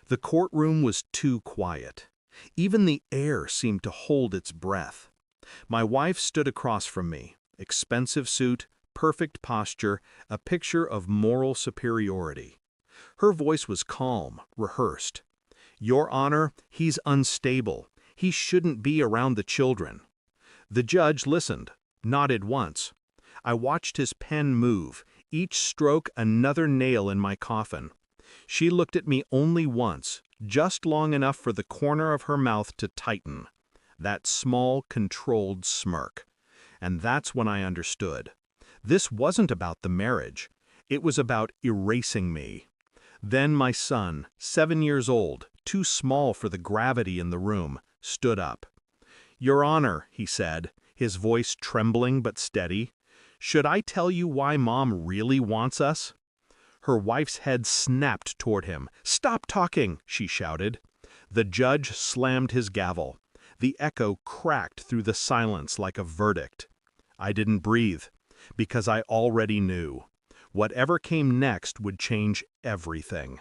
The courtroom was too quiet. Even the air seemed to hold its breath. My wife stood across from me, expensive suit, perfect posture, a picture of moral superiority. Her voice was calm, rehearsed. "Your Honor, he's unstable. He shouldn't be around the children." The judge listened, nodded once. I watched his pen move, each stroke another nail in my coffin. She looked at me only once, just long enough for the corner of her mouth to tighten. That small, controlled smirk. And that's when I understood. This wasn't about the marriage. It was about erasing me. Then my son, 7 years old, too small for the gravity in the room, stood up. "Your Honor," he said, his voice trembling but steady, "should I tell you why Mom really wants us?" Her wife's head snapped toward him. "Stop talking!" she shouted. The judge slammed his gavel. The echo cracked through the silence like a verdict. I didn't breathe, because I already knew. Whatever came next would change everything.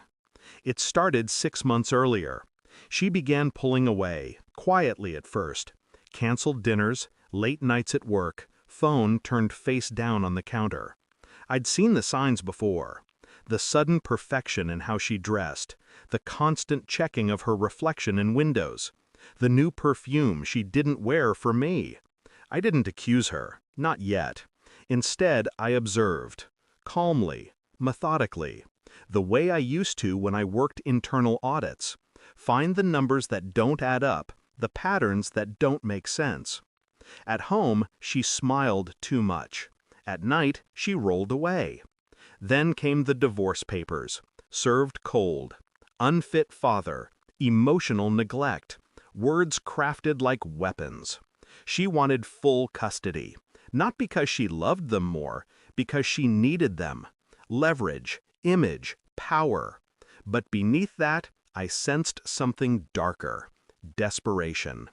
It started 6 months earlier. She began pulling away, quietly at first. Canceled dinners, late nights at work, phone turned face down on the counter. I'd seen the signs before. The sudden perfection in how she dressed, the constant checking of her reflection in windows, the new perfume she didn't wear for me. I didn't accuse her, not yet. Instead, I observed, calmly, methodically, the way I used to when I worked internal audits. Find the numbers that don't add up, the patterns that don't make sense. At home, she smiled too much. At night, she rolled away. Then came the divorce papers, served cold. Unfit father, emotional neglect, words crafted like weapons. She wanted full custody, not because she loved them more, because she needed them. Leverage, image, power. But beneath that, I sensed something darker. Desperation.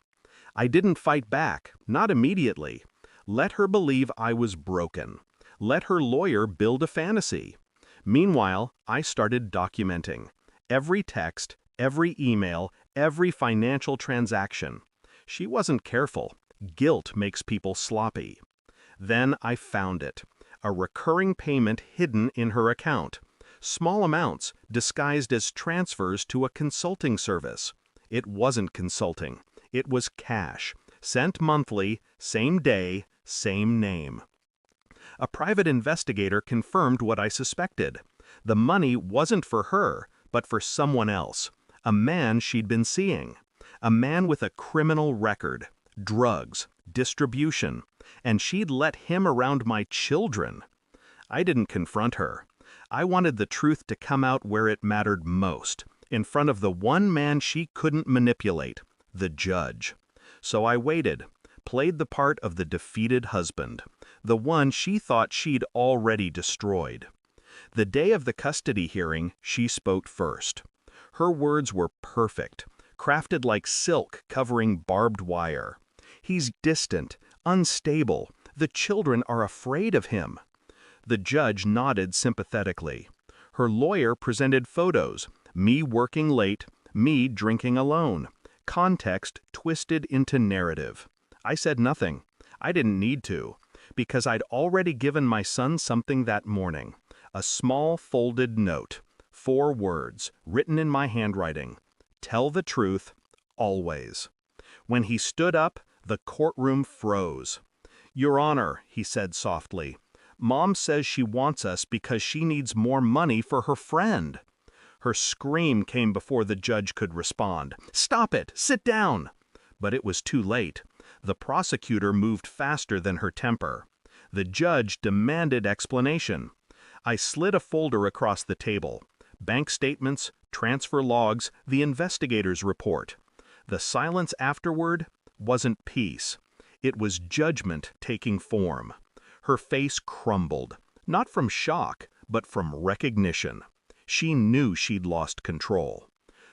I didn't fight back, not immediately. Let her believe I was broken. Let her lawyer build a fantasy. Meanwhile, I started documenting. Every text, every email, every financial transaction. She wasn't careful. Guilt makes people sloppy. Then I found it. A recurring payment hidden in her account. Small amounts, disguised as transfers to a consulting service. It wasn't consulting. It was cash. Sent monthly, same day, same name. A private investigator confirmed what I suspected. The money wasn't for her, but for someone else. A man she'd been seeing. A man with a criminal record, drugs, distribution, and she'd let him around my children. I didn't confront her. I wanted the truth to come out where it mattered most, in front of the one man she couldn't manipulate, the judge. So I waited, played the part of the defeated husband, the one she thought she'd already destroyed. The day of the custody hearing, she spoke first. Her words were perfect, crafted like silk covering barbed wire. "He's distant, unstable. The children are afraid of him." The judge nodded sympathetically. Her lawyer presented photos, me working late, me drinking alone. Context twisted into narrative. I said nothing. I didn't need to, because I'd already given my son something that morning. A small folded note, 4 words, written in my handwriting. Tell the truth, always. When he stood up, the courtroom froze. "Your Honor," he said softly, "Mom says she wants us because she needs more money for her friend." Her scream came before the judge could respond. "Stop it! Sit down!" But it was too late. The prosecutor moved faster than her temper. The judge demanded explanation. I slid a folder across the table. Bank statements, transfer logs, the investigator's report. The silence afterward wasn't peace. It was judgment taking form. Her face crumbled, not from shock, but from recognition. She knew she'd lost control.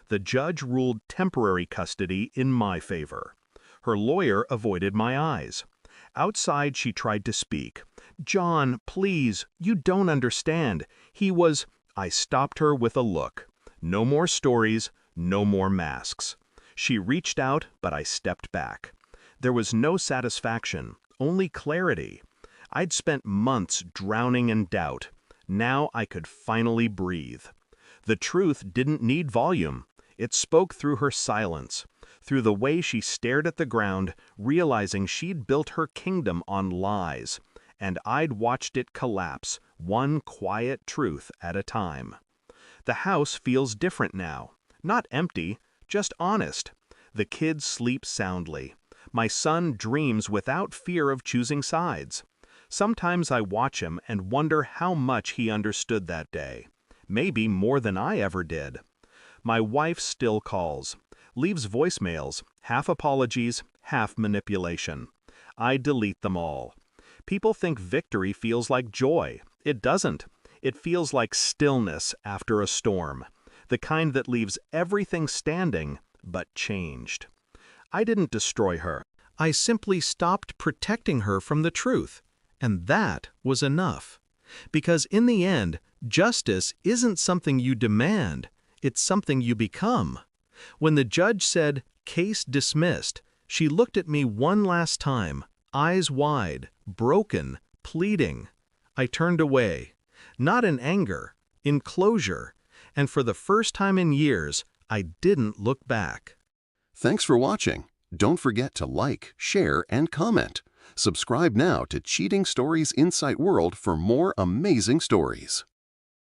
The judge ruled temporary custody in my favor. Her lawyer avoided my eyes. Outside, she tried to speak. "John, please, you don't understand. He was—" I stopped her with a look. No more stories, no more masks. She reached out, but I stepped back. There was no satisfaction, only clarity. I'd spent months drowning in doubt. Now I could finally breathe. The truth didn't need volume. It spoke through her silence, through the way she stared at the ground, realizing she'd built her kingdom on lies, and I'd watched it collapse, one quiet truth at a time. The house feels different now. Not empty, just honest. The kids sleep soundly. My son dreams without fear of choosing sides. Sometimes I watch him and wonder how much he understood that day. Maybe more than I ever did. My wife still calls, leaves voicemails, half apologies, half manipulation. I delete them all. People think victory feels like joy. It doesn't. It feels like stillness after a storm, the kind that leaves everything standing, but changed. I didn't destroy her. I simply stopped protecting her from the truth, and that was enough. Because in the end, justice isn't something you demand, it's something you become. When the judge said, "Case dismissed," she looked at me one last time, eyes wide, broken, pleading. I turned away, not in anger, in closure, and for the first time in years, I didn't look back. Thanks for watching. Don't forget to like, share, and comment. Subscribe now to Cheating Stories Insight World for more amazing stories.